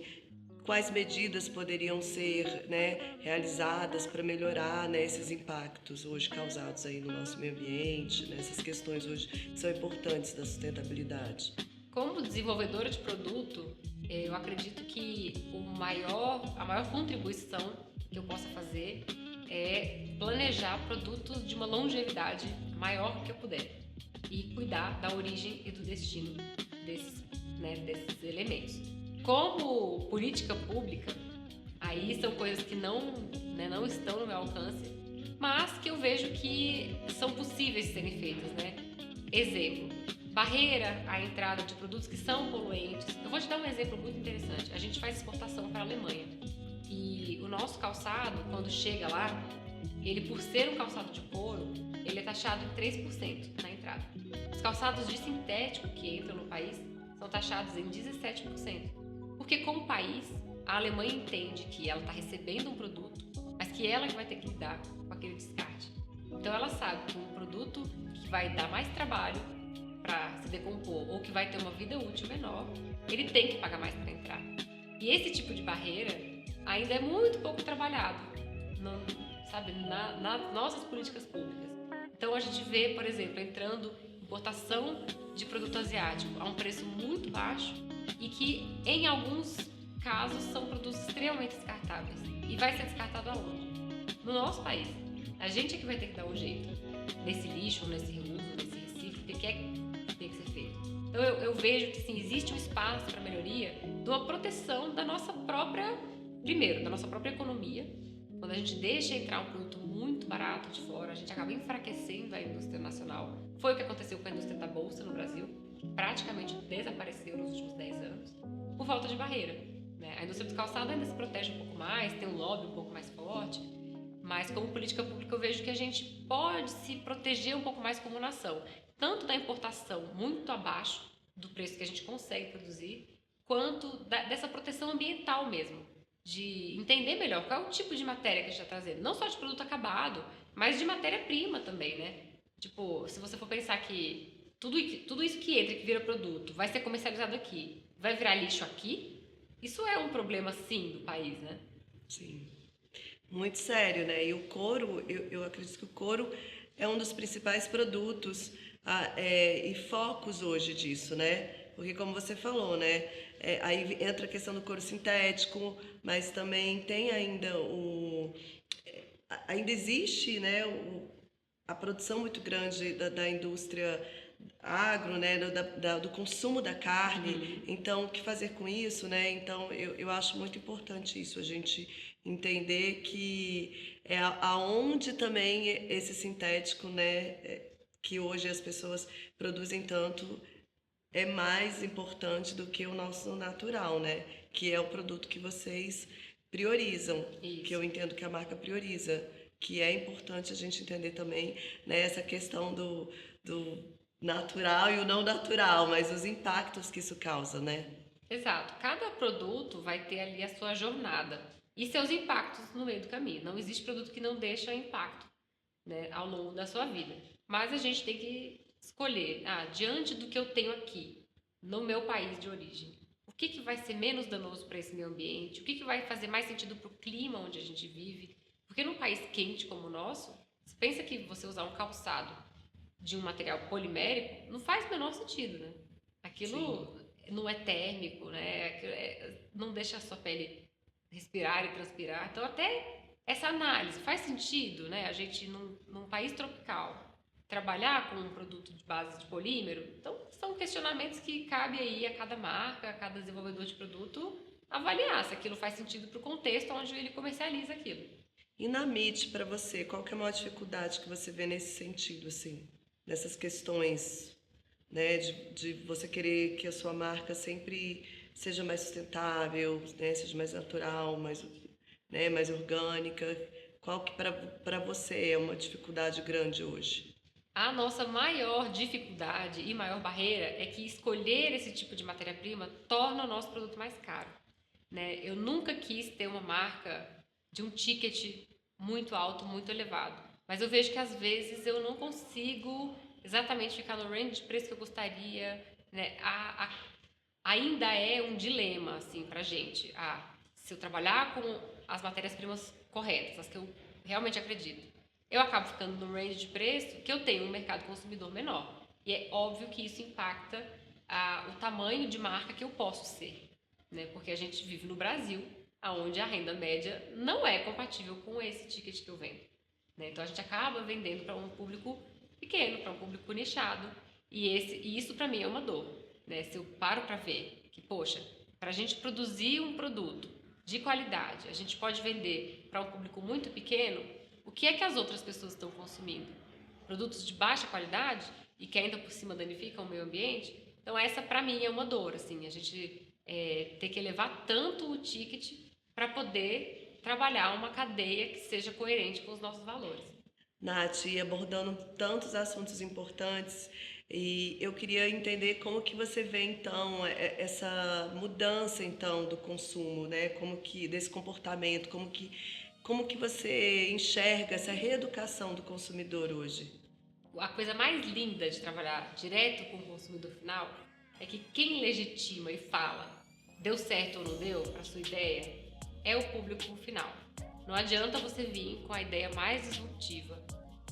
quais medidas poderiam ser, né, realizadas para melhorar, né, esses impactos hoje causados aí no nosso meio ambiente, né, essas questões hoje que são importantes da sustentabilidade? Como desenvolvedora de produto, eu acredito que a maior contribuição que eu possa fazer é planejar produtos de uma longevidade maior que eu puder e cuidar da origem e do destino desses elementos. Como política pública, aí são coisas que não estão no meu alcance, mas que eu vejo que são possíveis de serem feitas, né? Exemplo, barreira à entrada de produtos que são poluentes. Eu vou te dar um exemplo muito interessante. A gente faz exportação para a Alemanha e o nosso calçado, quando chega lá, ele, por ser um calçado de couro, ele é taxado em 3% na entrada. Os calçados de sintético que entram no país são taxados em 17%. Porque como país, a Alemanha entende que ela está recebendo um produto, mas que ela vai ter que lidar com aquele descarte. Então ela sabe que um produto que vai dar mais trabalho para se decompor ou que vai ter uma vida útil menor, ele tem que pagar mais para entrar. E esse tipo de barreira ainda é muito pouco trabalhado, nas nossas políticas públicas. Então a gente vê, por exemplo, entrando importação de produto asiático a um preço muito baixo e que, em alguns casos, são produtos extremamente descartáveis. E vai ser descartado aonde? No nosso país. A gente é que vai ter que dar um jeito nesse lixo, nesse reuso, nesse reciclo, que tem que ser feito. Então eu vejo que sim, existe um espaço para melhoria de uma proteção da nossa própria, primeiro, da nossa própria economia. Quando a gente deixa entrar um produto muito barato de fora, a gente acaba enfraquecendo a indústria nacional. Foi o que aconteceu com a indústria da bolsa no Brasil, que praticamente desapareceu nos últimos 10 anos, por falta de barreira. Né? A indústria do calçado ainda se protege um pouco mais, tem um lobby um pouco mais forte, mas como política pública eu vejo que a gente pode se proteger um pouco mais como nação, tanto da importação muito abaixo do preço que a gente consegue produzir, quanto dessa proteção ambiental mesmo, de entender melhor qual é o tipo de matéria que a gente está trazendo, não só de produto acabado, mas de matéria-prima também, né? Tipo, se você for pensar que tudo isso que entra, que vira produto, vai ser comercializado aqui, vai virar lixo aqui, isso é um problema, sim, do país, né? Sim. Muito sério, né? E o couro, eu acredito que o couro é um dos principais produtos e focos hoje disso, né? Porque como você falou, né? Aí entra a questão do couro sintético, mas também tem ainda ainda existe, né, a produção muito grande da indústria agro, né, do consumo da carne. Então, o que fazer com isso, né? Então, eu acho muito importante isso, a gente entender que é aonde também esse sintético, né, que hoje as pessoas produzem tanto, é mais importante do que o nosso natural, né? Que é o produto que vocês priorizam, Isso. que eu entendo que a marca prioriza, que é importante a gente entender também, né, essa questão do natural e o não natural, mas os impactos que isso causa, né? Exato. Cada produto vai ter ali a sua jornada e seus impactos no meio do caminho. Não existe produto que não deixa impacto, né, ao longo da sua vida. Mas a gente tem que escolher, diante do que eu tenho aqui, no meu país de origem, o que vai ser menos danoso para esse meio ambiente, o que vai fazer mais sentido para o clima onde a gente vive. Porque num país quente como o nosso, você pensa que você usar um calçado de um material polimérico não faz o menor sentido, né? Aquilo não é térmico, né? Não deixa a sua pele respirar e transpirar. Então, até essa análise faz sentido, né? A gente, num país tropical, trabalhar com um produto de base de polímero. Então, são questionamentos que cabe aí a cada marca, a cada desenvolvedor de produto avaliar se aquilo faz sentido para o contexto onde ele comercializa aquilo. E na MIT, para você, qual que é a maior dificuldade que você vê nesse sentido, assim? Nessas questões, né, de você querer que a sua marca sempre seja mais sustentável, né, seja mais natural, mais orgânica. Qual que para você é uma dificuldade grande hoje? A nossa maior dificuldade e maior barreira é que escolher esse tipo de matéria-prima torna o nosso produto mais caro, né? Eu nunca quis ter uma marca de um ticket muito alto, muito elevado, mas eu vejo que às vezes eu não consigo exatamente ficar no range de preço que eu gostaria, né? Ainda é um dilema, assim, pra gente. Se eu trabalhar com as matérias-primas corretas, as que eu realmente acredito, eu acabo ficando no range de preço que eu tenho um mercado consumidor menor. E é óbvio que isso impacta o tamanho de marca que eu posso ser, né? Porque a gente vive no Brasil, onde a renda média não é compatível com esse ticket que eu vendo, né? Então a gente acaba vendendo para um público pequeno, para um público nichado. E isso para mim é uma dor, né? Se eu paro para ver que, poxa, para a gente produzir um produto de qualidade, a gente pode vender para um público muito pequeno. O que é que as outras pessoas estão consumindo? Produtos de baixa qualidade e que ainda por cima danificam o meio ambiente? Então essa para mim é uma dor, assim, a gente ter que elevar tanto o ticket para poder trabalhar uma cadeia que seja coerente com os nossos valores. Nath, abordando tantos assuntos importantes, e eu queria entender como que você vê então essa mudança então do consumo, né? Como que desse comportamento, como que você enxerga essa reeducação do consumidor hoje? A coisa mais linda de trabalhar direto com o consumidor final é que quem legitima e fala deu certo ou não deu para sua ideia é o público final. Não adianta você vir com a ideia mais disruptiva,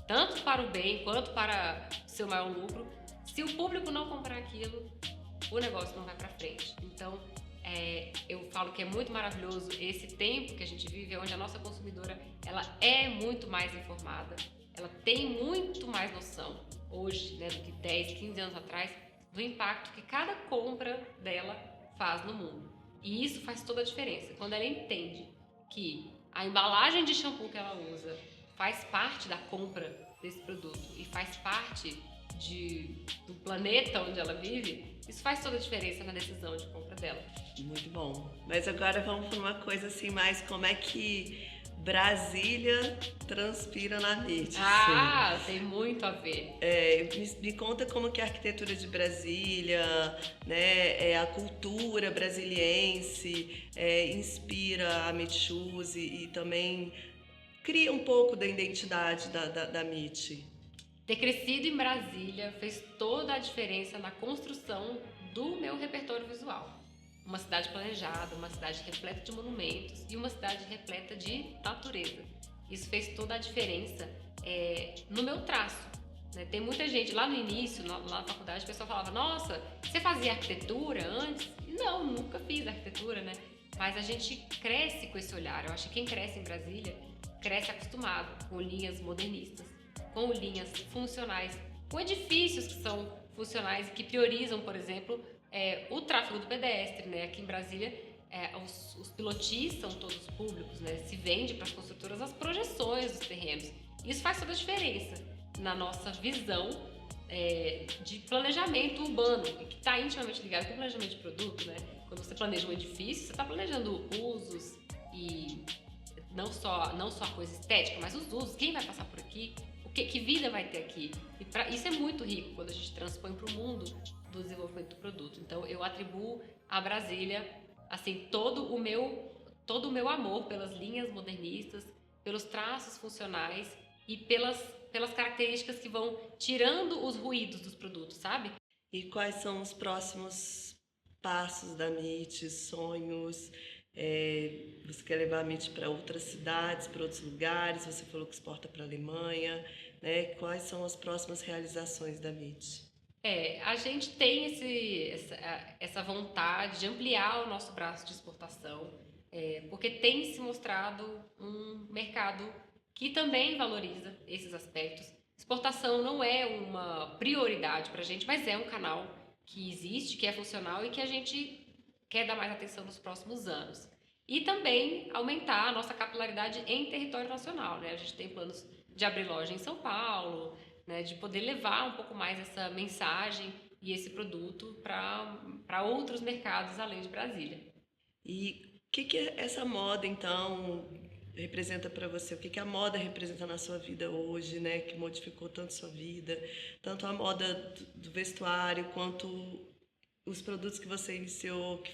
tanto para o bem quanto para o seu maior lucro. Se o público não comprar aquilo, o negócio não vai para frente. Então, eu falo que é muito maravilhoso esse tempo que a gente vive, onde a nossa consumidora ela é muito mais informada, ela tem muito mais noção hoje, né, do que 10, 15 anos atrás, do impacto que cada compra dela faz no mundo. E isso faz toda a diferença. Quando ela entende que a embalagem de shampoo que ela usa faz parte da compra desse produto e faz parte do planeta onde ela vive, isso faz toda a diferença na decisão de compra dela. Muito bom. Mas agora vamos para uma coisa assim mais, como é que Brasília transpira na MIT? Tem muito a ver. Me conta como que a arquitetura de Brasília, né, a cultura brasiliense inspira a MIT Shoes e também cria um pouco da identidade da MIT. Ter crescido em Brasília fez toda a diferença na construção do meu repertório visual. Uma cidade planejada, uma cidade repleta de monumentos e uma cidade repleta de natureza. Isso fez toda a diferença no meu traço, né? Tem muita gente, lá no início, lá na faculdade, o pessoal falava, nossa, você fazia arquitetura antes? Não, nunca fiz arquitetura, né? Mas a gente cresce com esse olhar. Eu acho que quem cresce em Brasília, cresce acostumado com linhas modernistas, com linhas funcionais, com edifícios que são funcionais e que priorizam, por exemplo, o tráfego do pedestre, né? Aqui em Brasília, os pilotis são todos públicos, né? Se vende para as construtoras as projeções dos terrenos. Isso faz toda a diferença na nossa visão de planejamento urbano, que está intimamente ligado com o planejamento de produto, né? Quando você planeja um edifício, você está planejando usos e não só a coisa estética, mas os usos, quem vai passar por aqui, que vida vai ter aqui. E isso é muito rico quando a gente transpõe para o mundo do desenvolvimento do produto. Então eu atribuo a Brasília assim todo o meu amor pelas linhas modernistas, pelos traços funcionais e pelas características que vão tirando os ruídos dos produtos, sabe? E quais são os próximos passos da MIT, sonhos? Você quer levar a MIT para outras cidades, para outros lugares? Você falou que exporta para a Alemanha, né? Quais são as próximas realizações da MIT? A gente tem essa vontade de ampliar o nosso braço de exportação, porque tem se mostrado um mercado que também valoriza esses aspectos. Exportação não é uma prioridade para a gente, mas é um canal que existe, que é funcional e que a gente quer dar mais atenção nos próximos anos. E também aumentar a nossa capilaridade em território nacional, né? A gente tem planos de abrir loja em São Paulo, né? De poder levar um pouco mais essa mensagem e esse produto para outros mercados além de Brasília. E o que essa moda, então, representa para você? O que a moda representa na sua vida hoje, né? Que modificou tanto sua vida, tanto a moda do vestuário quanto os produtos que você iniciou, que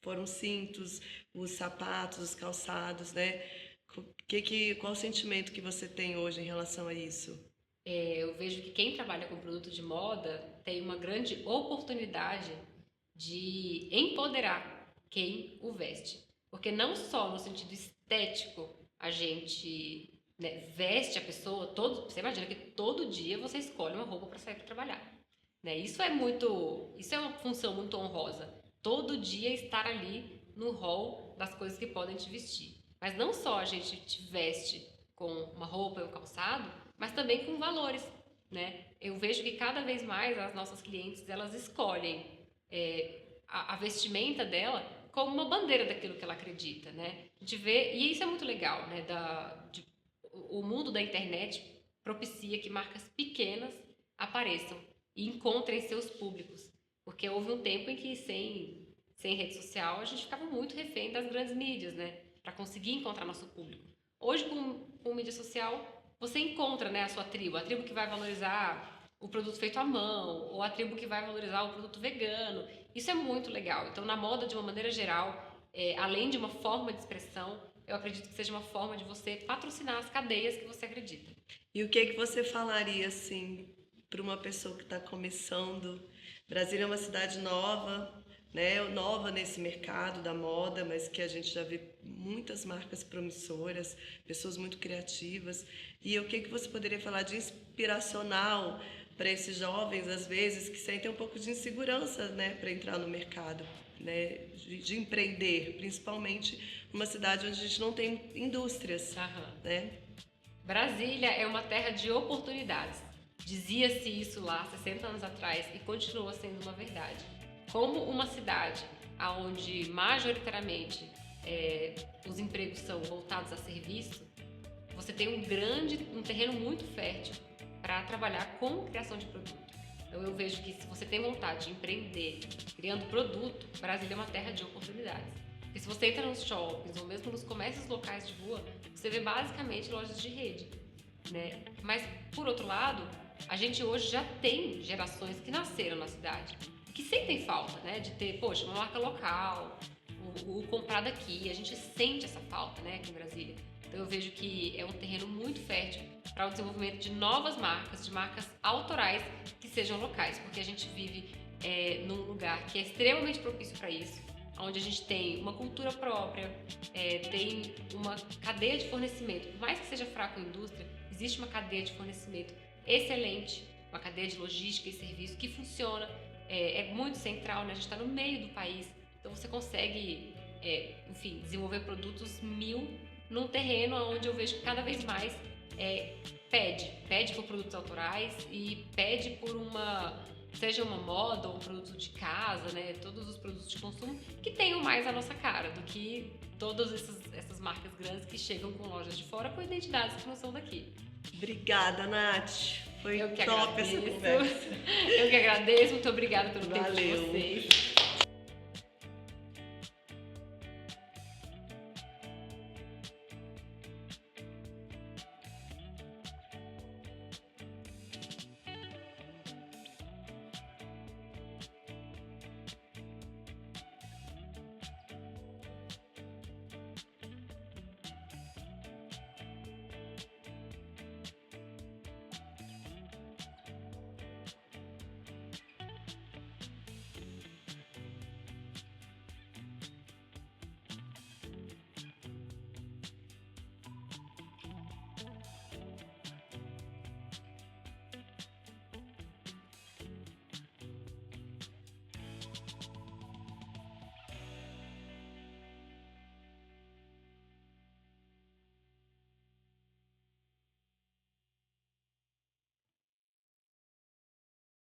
foram os cintos, os sapatos, os calçados, né? Qual o sentimento que você tem hoje em relação a isso? Eu vejo que quem trabalha com produto de moda tem uma grande oportunidade de empoderar quem o veste. Porque não só no sentido estético a gente, né, veste a pessoa, você imagina que todo dia você escolhe uma roupa para sair para trabalhar. Né? Isso é uma função muito honrosa. Todo dia estar ali no hall das coisas que podem te vestir. Mas não só a gente te veste com uma roupa e um calçado, mas também com valores, né? Eu vejo que cada vez mais as nossas clientes, elas escolhem a vestimenta dela como uma bandeira daquilo que ela acredita, né? A gente vê, e isso é muito legal, né? O mundo da internet propicia que marcas pequenas apareçam e encontrem seus públicos. Porque houve um tempo em que sem rede social a gente ficava muito refém das grandes mídias, né? Para conseguir encontrar nosso público. Hoje, com mídia social, você encontra, né, a sua tribo. A tribo que vai valorizar o produto feito à mão, ou a tribo que vai valorizar o produto vegano. Isso é muito legal. Então, na moda, de uma maneira geral, além de uma forma de expressão, eu acredito que seja uma forma de você patrocinar as cadeias que você acredita. E o que você falaria, assim, para uma pessoa que está começando? Brasília é uma cidade nova, né? Nova nesse mercado da moda, mas que a gente já vê muitas marcas promissoras, pessoas muito criativas. E o que você poderia falar de inspiracional para esses jovens, às vezes, que sentem um pouco de insegurança, né, para entrar no mercado, né, de empreender, principalmente numa cidade onde a gente não tem indústrias, né? Brasília é uma terra de oportunidades. Dizia-se isso lá 60 anos atrás e continua sendo uma verdade. Como uma cidade onde majoritariamente os empregos são voltados a serviço, você tem um terreno muito fértil para trabalhar com criação de produto. Então eu vejo que se você tem vontade de empreender criando produto, Brasília é uma terra de oportunidades. Porque se você entra nos shoppings ou mesmo nos comércios locais de rua, você vê basicamente lojas de rede, né? Mas, por outro lado, a gente hoje já tem gerações que nasceram na cidade que sentem falta, né? De ter, poxa, uma marca local, o comprar daqui. A gente sente essa falta, né, aqui em Brasília. Então eu vejo que é um terreno muito fértil para o desenvolvimento de novas marcas, de marcas autorais que sejam locais, porque a gente vive num lugar que é extremamente propício para isso, onde a gente tem uma cultura própria, tem uma cadeia de fornecimento. Por mais que seja fraco a indústria, existe uma cadeia de fornecimento excelente, uma cadeia de logística e serviço que funciona, é muito central, né? A gente está no meio do país, então você consegue, enfim, desenvolver produtos 1000 num terreno onde eu vejo que cada vez mais pede por produtos autorais e pede por seja uma moda ou um produto de casa, né? Todos os produtos de consumo que tenham mais a nossa cara do que todas essas marcas grandes que chegam com lojas de fora com identidades que não são daqui. Obrigada, Nath. Foi Eu que top agradeço. essa conversa. Eu que agradeço, muito obrigada pelo tempo de Valeu. vocês.